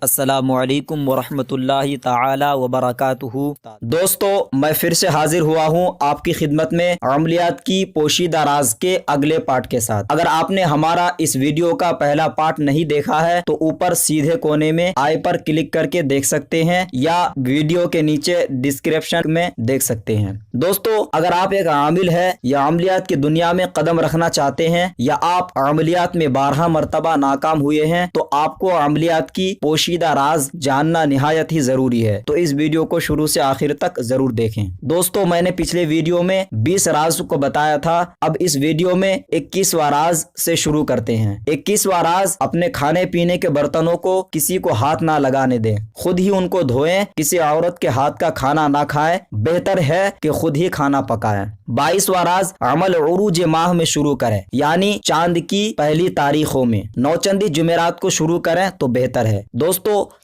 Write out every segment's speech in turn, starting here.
السلام علیکم ورحمۃ اللہ تعالی وبرکاتہ۔ دوستو، میں پھر سے حاضر ہوا ہوں آپ کی خدمت میں عملیات کی پوشیدہ راز کے اگلے پارٹ کے ساتھ۔ اگر آپ نے ہمارا اس ویڈیو کا پہلا پارٹ نہیں دیکھا ہے تو اوپر سیدھے کونے میں آئی پر کلک کر کے دیکھ سکتے ہیں یا ویڈیو کے نیچے ڈسکرپشن میں دیکھ سکتے ہیں۔ دوستو، اگر آپ ایک عامل ہے یا عملیات کی دنیا میں قدم رکھنا چاہتے ہیں یا آپ عملیات میں 12 مرتبہ ناکام ہوئے ہیں تو آپ کو عملیات کی پوشیدہ راز جاننا نہایت ہی ضروری ہے، تو اس ویڈیو کو شروع سے آخر تک ضرور دیکھیں۔ دوستو، میں نے پچھلے ویڈیو میں 20 راز کو بتایا تھا، اب اس ویڈیو میں 21واں راز سے شروع کرتے ہیں۔ 21واں راز: اپنے کھانے پینے کے برتنوں کو کسی کو ہاتھ نہ لگانے دیں، خود ہی ان کو دھوئیں، کسی عورت کے ہاتھ کا کھانا نہ کھائیں، بہتر ہے کہ خود ہی کھانا پکائیں۔ 22واں راز: عمل عروج ماہ میں شروع کریں، یعنی چاند کی پہلی تاریخوں میں۔ نوچندی جمعرات کو شروع کریں تو بہتر ہے۔ دوستو،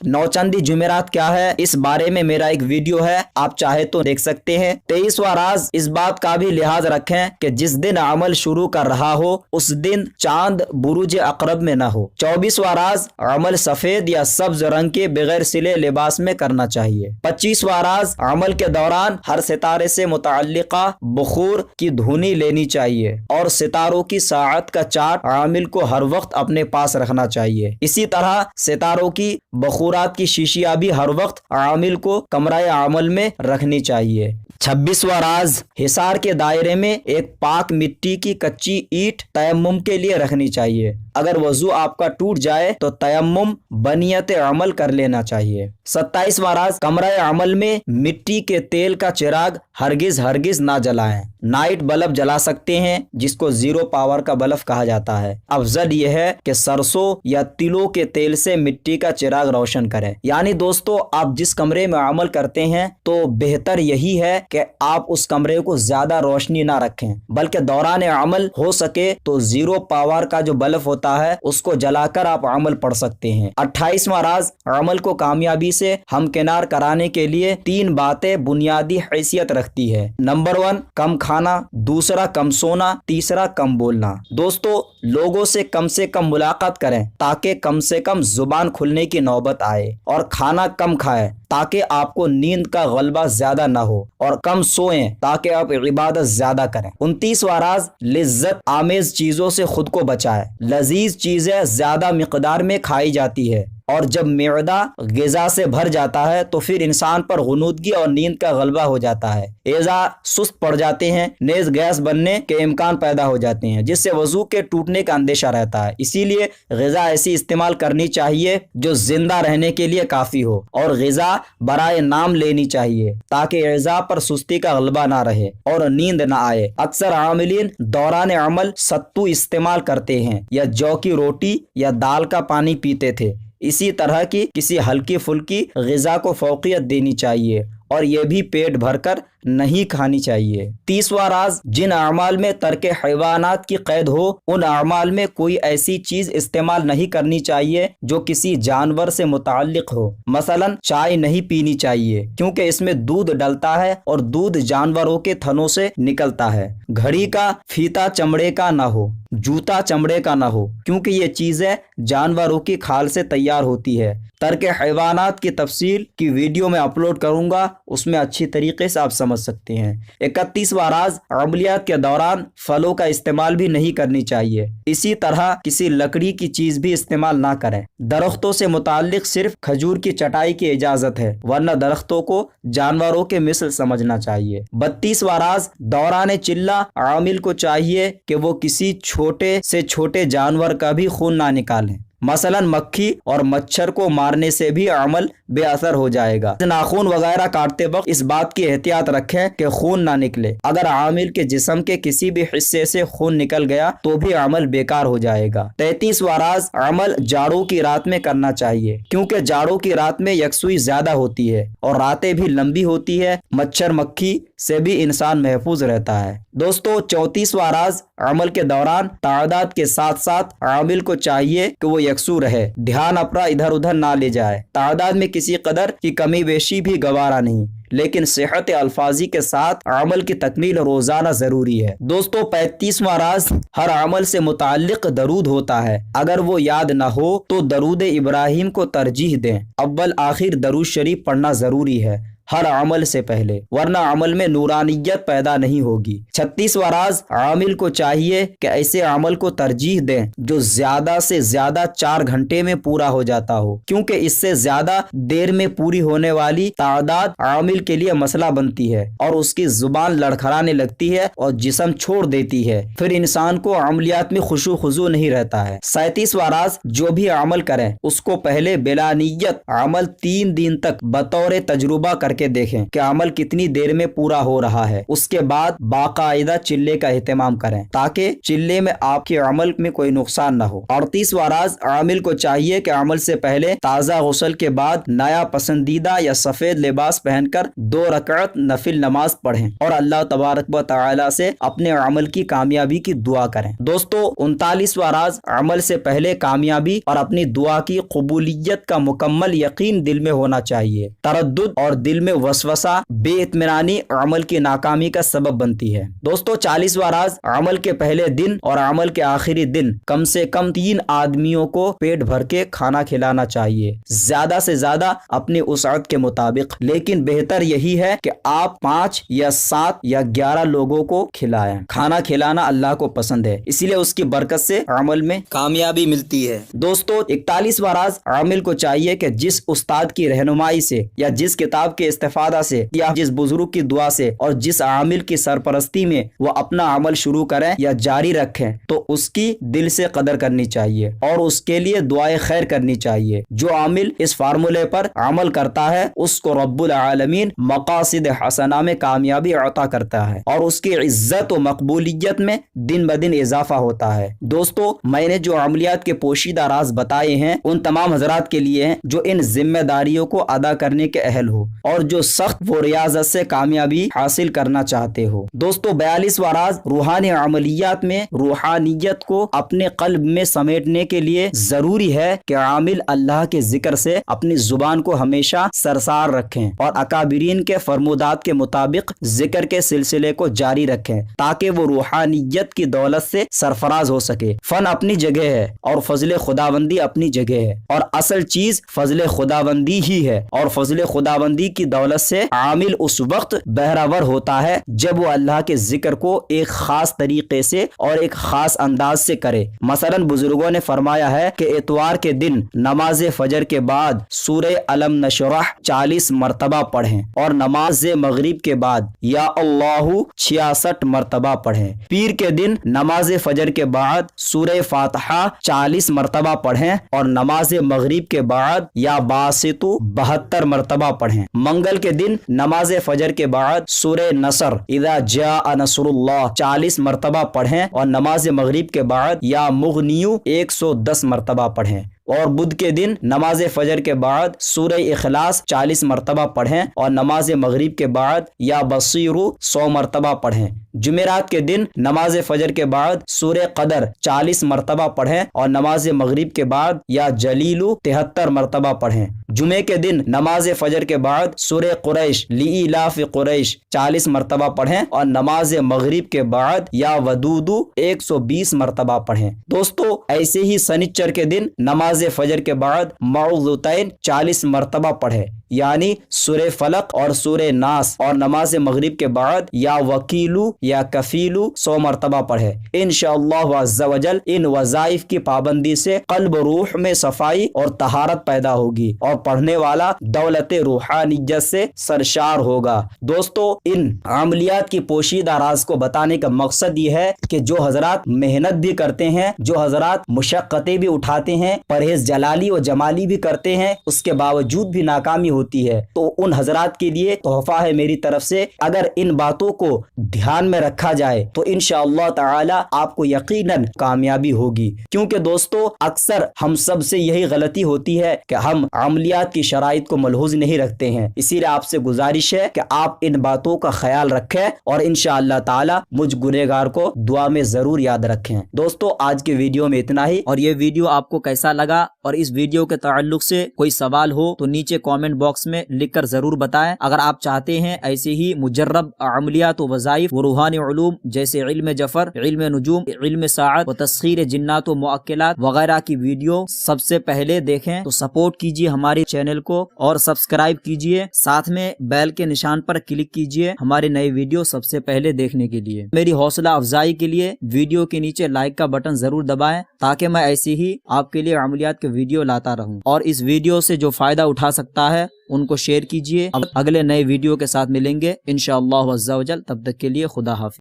نوچندی جمعرات کیا ہے، اس بارے میں میرا ایک ویڈیو ہے، آپ چاہے تو دیکھ سکتے ہیں۔ 23واں راز: اس بات کا بھی لحاظ رکھیں کہ جس دن عمل شروع کر رہا ہو اس دن چاند برج عقرب میں نہ ہو۔ 24واں راز: عمل سفید یا سبز رنگ کے بغیر سلے لباس میں کرنا چاہیے۔ 25واں راز: عمل کے دوران ہر ستارے سے متعلقہ بخور کی دھونی لینی چاہیے اور ستاروں کی ساعت کا چارٹ عامل کو ہر وقت اپنے پاس رکھنا چاہیے۔ اسی طرح ستاروں کی بخورات کی شیشیاں بھی ہر وقت عامل کو کمرہ عمل میں رکھنی چاہیے۔ 26واں راز: حصار کے دائرے میں ایک پاک مٹی کی کچی اینٹ تیمم کے لیے رکھنی چاہیے۔ اگر وضو آپ کا ٹوٹ جائے تو تیمم بنیت عمل کر لینا چاہیے۔ 27واں راز: کمرہ عمل میں مٹی کے تیل کا چراغ ہرگز نہ جلائیں۔ نائٹ بلب جلا سکتے ہیں جس کو 0 پاور کا بلب کہا جاتا ہے۔ افضل یہ ہے کہ سرسوں یا تلوں کے تیل سے مٹی کا چراغ روشن کریں۔ یعنی دوستو، آپ جس کمرے میں عمل کرتے ہیں تو بہتر یہی ہے کہ آپ اس کمرے کو زیادہ روشنی نہ رکھیں، بلکہ دوران عمل ہو سکے تو 0 پاور کا جو بلب ہوتا ہے اس کو جلا کر آپ عمل پڑھ سکتے ہیں۔ 28واں راز: عمل کو کامیابی سے ہمکنار کرانے کے لیے 3 باتیں بنیادی حیثیت رکھتی ہے۔ نمبر 1: کم کھانا، دوسرا کم سونا، تیسرا کم بولنا۔ دوستو، لوگوں سے کم ملاقات کریں تاکہ کم سے کم زبان کھلنے کی نوبت آئے، اور کھانا کم کھائیں تاکہ آپ کو نیند کا غلبہ زیادہ نہ ہو، اور کم سوئیں تاکہ آپ عبادت زیادہ کریں۔ 29واں راز: لذت آمیز چیزوں سے خود کو بچائیں۔ لذیذ چیزیں زیادہ مقدار میں کھائی جاتی ہے، اور جب معدہ غذا سے بھر جاتا ہے تو پھر انسان پر غنودگی اور نیند کا غلبہ ہو جاتا ہے، اعضاء سست پڑ جاتے ہیں، نیز گیس بننے کے امکان پیدا ہو جاتے ہیں، جس سے وضو کے ٹوٹنے کا اندیشہ رہتا ہے۔ اسی لیے غذا ایسی استعمال کرنی چاہیے جو زندہ رہنے کے لیے کافی ہو، اور غذا برائے نام لینی چاہیے تاکہ اعضاء پر سستی کا غلبہ نہ رہے اور نیند نہ آئے۔ اکثر عاملین دوران عمل ستو استعمال کرتے ہیں یا جو کی روٹی یا دال کا پانی پیتے تھے۔ اسی طرح کی کسی ہلکی پھلکی غذا کو فوقیت دینی چاہیے، اور یہ بھی پیٹ بھر کر نہیں کھانی چاہیے۔ 30واں راز: جن اعمال میں ترک حیوانات کی قید ہو ان اعمال میں کوئی ایسی چیز استعمال نہیں کرنی چاہیے جو کسی جانور سے متعلق ہو۔ مثلا چائے نہیں پینی چاہیے کیونکہ اس میں دودھ ڈلتا ہے اور دودھ جانوروں کے تھنوں سے نکلتا ہے۔ گھڑی کا فیتا چمڑے کا نہ ہو، جوتا چمڑے کا نہ ہو کیونکہ یہ چیزیں جانوروں کی کھال سے تیار ہوتی ہے۔ ترک حیوانات کی تفصیل کی ویڈیو میں اپلوڈ کروں گا، اس میں اچھی طریقے سے آپ سمجھ سکتے ہیں۔ 31واں راز: عملیات کے دوران پھلوں کا استعمال بھی نہیں کرنی چاہیے۔ اسی طرح کسی لکڑی کی چیز بھی استعمال نہ کریں۔ درختوں سے متعلق صرف کھجور کی چٹائی کی اجازت ہے، ورنہ درختوں کو جانوروں کے مثل سمجھنا چاہیے۔ 32واں راز: دوران چلہ عامل کو چاہیے کہ وہ کسی چھوٹے سے چھوٹے جانور کا بھی خون نہ نکالیں، مثلا مکھی اور مچھر کو مارنے سے بھی عمل بے اثر ہو جائے گا۔ ناخن وغیرہ کاٹتے وقت اس بات کی احتیاط رکھیں کہ خون نہ نکلے۔ اگر عامل کے جسم کے کسی بھی حصے سے خون نکل گیا تو بھی عمل بیکار ہو جائے گا۔ 33واں راز: عمل جاڑوں کی رات میں کرنا چاہیے کیونکہ جاڑوں کی رات میں یکسوئی زیادہ ہوتی ہے اور راتیں بھی لمبی ہوتی ہے، مچھر مکھی سے بھی انسان محفوظ رہتا ہے۔ دوستو، 34واں راز: عمل کے دوران تعداد کے ساتھ ساتھ عامل کو چاہیے کہ وہ یکسو رہے، دھیان اپنا ادھر ادھر نہ لے جائے۔ تعداد میں کسی قدر کی کمی بیشی بھی گوارا نہیں، لیکن صحت الفاظی کے ساتھ عمل کی تکمیل روزانہ ضروری ہے۔ دوستو 35واں راز، ہر عمل سے متعلق درود ہوتا ہے، اگر وہ یاد نہ ہو تو درود ابراہیم کو ترجیح دیں۔ اول آخر درود شریف پڑھنا ضروری ہے ہر عمل سے پہلے، ورنہ عمل میں نورانیت پیدا نہیں ہوگی۔ 36واں راز، عامل کو چاہیے کہ ایسے عمل کو ترجیح دیں جو زیادہ سے زیادہ 4 گھنٹے میں پورا ہو جاتا ہو، کیونکہ اس سے زیادہ دیر میں پوری ہونے والی تعداد عامل کے لیے مسئلہ بنتی ہے اور اس کی زبان لڑکھڑانے لگتی ہے اور جسم چھوڑ دیتی ہے، پھر انسان کو عملیات میں خشوع خضوع نہیں رہتا ہے۔ 37واں راز، جو بھی عمل کریں اس کو پہلے بلا نیت عمل 3 دن تک بطور تجربہ کر کے دیکھیں کہ عمل کتنی دیر میں پورا ہو رہا ہے، اس کے بعد باقاعدہ چلے کا اہتمام کریں تاکہ چلے میں آپ کے عمل میں کوئی نقصان نہ ہو۔ 38واں راز، عامل کو چاہیے کہ عمل سے پہلے تازہ غسل کے بعد نیا پسندیدہ یا سفید لباس پہن کر 2 رکعت نفل نماز پڑھیں اور اللہ تبارک و تعالی سے اپنے عمل کی کامیابی کی دعا کریں۔ دوستو 39واں راز، عمل سے پہلے کامیابی اور اپنی دعا کی قبولیت کا مکمل یقین دل میں ہونا چاہیے۔ تردد اور دل میں وسوسہ بے اطمینانی عمل کی ناکامی کا سبب بنتی ہے۔ دوستو 40واں راز، عمل کے پہلے دن اور عمل کے آخری دن کم سے کم 3 آدمیوں کو پیٹ بھر کے کھانا کھلانا چاہیے، زیادہ سے زیادہ اپنی وسعت کے مطابق، لیکن بہتر یہی ہے کہ آپ 5 یا 7 یا 11 لوگوں کو کھلائیں۔ کھانا کھلانا اللہ کو پسند ہے، اسی لیے اس کی برکت سے عمل میں کامیابی ملتی ہے۔ دوستو 41واں راز، عامل کو چاہیے کہ جس استاد کی رہنمائی سے یا جس کتاب کے استفادہ سے یا جس بزرگ کی دعا سے اور جس عامل کی سرپرستی میں وہ اپنا عمل شروع کریں یا جاری رکھیں تو اس کی دل سے قدر کرنی چاہیے اور اس کے لیے دعائے خیر کرنی چاہیے۔ جو عامل اس فارمولے پر عمل کرتا ہے اس کو رب العالمین مقاصد حسنہ میں کامیابی عطا کرتا ہے اور اس کی عزت و مقبولیت میں دن بدن اضافہ ہوتا ہے۔ دوستو میں نے جو عملیات کے پوشیدہ راز بتائے ہیں ان تمام حضرات کے لیے ہیں جو ان ذمہ داریوں کو ادا کرنے کے اہل ہو اور جو سخت و ریاضت سے کامیابی حاصل کرنا چاہتے ہو۔ دوستو 42واں راز، روحانی عملیات میں روحانیت کو اپنے قلب میں سمیٹنے کے لیے ضروری ہے کہ عامل اللہ کے ذکر سے اپنی زبان کو ہمیشہ سرسار رکھیں اور اکابرین کے فرمودات کے مطابق ذکر کے سلسلے کو جاری رکھیں تاکہ وہ روحانیت کی دولت سے سرفراز ہو سکے۔ فن اپنی جگہ ہے اور فضل خداوندی اپنی جگہ ہے اور اصل چیز فضل خداوندی ہی ہے، اور فضل خداوندی کی دولت سے عامل اس وقت بہراور ہوتا ہے جب وہ اللہ کے ذکر کو ایک خاص طریقے سے اور ایک خاص انداز سے کرے۔ مثلا بزرگوں نے فرمایا ہے کہ اتوار کے دن نماز فجر کے بعد سورہ علم نشرح 40 مرتبہ پڑھیں اور نماز مغرب کے بعد یا اللہ 66 مرتبہ پڑھیں۔ پیر کے دن نماز فجر کے بعد سورہ فاتحہ 40 مرتبہ پڑھیں اور نماز مغرب کے بعد یا باسطو 72 مرتبہ پڑھیں۔ منگل کے دن نماز فجر کے بعد سورہ نصر اذا جاء نصر اللہ 40 مرتبہ پڑھیں اور نماز مغرب کے بعد یا مغنیو 110 مرتبہ پڑھیں۔ اور بدھ کے دن نماز فجر کے بعد سورہ اخلاص 40 مرتبہ پڑھیں اور نماز مغرب کے بعد یا بصیرو 100 مرتبہ پڑھیں۔ جمعرات کے دن نماز فجر کے بعد سورہ قدر 40 مرتبہ پڑھیں اور نماز مغرب کے بعد یا جلیلو 73 مرتبہ پڑھیں۔ جمعے کے دن نماز فجر کے بعد سورہ قریش لإلاف قریش 40 مرتبہ پڑھیں اور نماز مغرب کے بعد یا ودودو 120 مرتبہ پڑھیں۔ دوستو ایسے ہی سنیچر کے دن نماز فجر کے بعد معوذتین 40 مرتبہ پڑھیں، یعنی سورہ فلق اور سورہ ناس، اور نماز مغرب کے بعد یا وکیلو یا کفیلو 100 مرتبہ پڑھے۔ انشاءاللہ عز و جل ان وظائف کی پابندی سے قلب و روح میں صفائی اور طہارت پیدا ہوگی اور پڑھنے والا دولت روحانیت سے سرشار ہوگا۔ دوستو ان عملیات کی پوشیدہ راز کو بتانے کا مقصد یہ ہے کہ جو حضرات محنت بھی کرتے ہیں، جو حضرات مشقتیں بھی اٹھاتے ہیں، پرہیز جلالی و جمالی بھی کرتے ہیں، اس کے باوجود بھی ناکامی ہوتی ہے، تو ان حضرات کے لیے تحفہ ہے میری طرف سے۔ اگر ان باتوں کو دھیان میں رکھا جائے تو انشاءاللہ تعالی آپ کو یقیناً کامیابی ہوگی، کیونکہ دوستو اکثر ہم سب سے یہی غلطی ہوتی ہے کہ ہم عملیات کی شرائط کو ملحوظ نہیں رکھتے ہیں۔ اسی لیے آپ سے گزارش ہے کہ آپ ان باتوں کا خیال رکھیں اور انشاءاللہ تعالی مجھ گنہگار کو دعا میں ضرور یاد رکھیں۔ دوستو آج کے ویڈیو میں اتنا ہی، اور یہ ویڈیو آپ کو کیسا لگا اور اس ویڈیو کے تعلق سے کوئی سوال ہو تو نیچے کامنٹ باکس باکس میں لکھ کر ضرور بتائیں۔ اگر آپ چاہتے ہیں ایسے ہی مجرب عملیات و وظائف و روحانی علوم جیسے علم جفر، علم نجوم، علم ساعت و تسخیر جنات و معقلات وغیرہ کی ویڈیو سب سے پہلے دیکھیں تو سپورٹ کیجیے ہمارے چینل کو اور سبسکرائب کیجیے، ساتھ میں بیل کے نشان پر کلک کیجیے ہمارے نئے ویڈیو سب سے پہلے دیکھنے کے لیے۔ میری حوصلہ افزائی کے لیے ویڈیو کے نیچے لائک کا بٹن ضرور دبائیں تاکہ میں ایسی ہی آپ کے لیے عملیات کے ویڈیو لاتا رہوں، اور اس ویڈیو سے جو فائدہ اٹھا سکتا ہے ان کو شیئر کیجیے۔ اگلے نئے ویڈیو کے ساتھ ملیں گے انشاءاللہ عز و جل، تب تک کے لیے خدا حافظ۔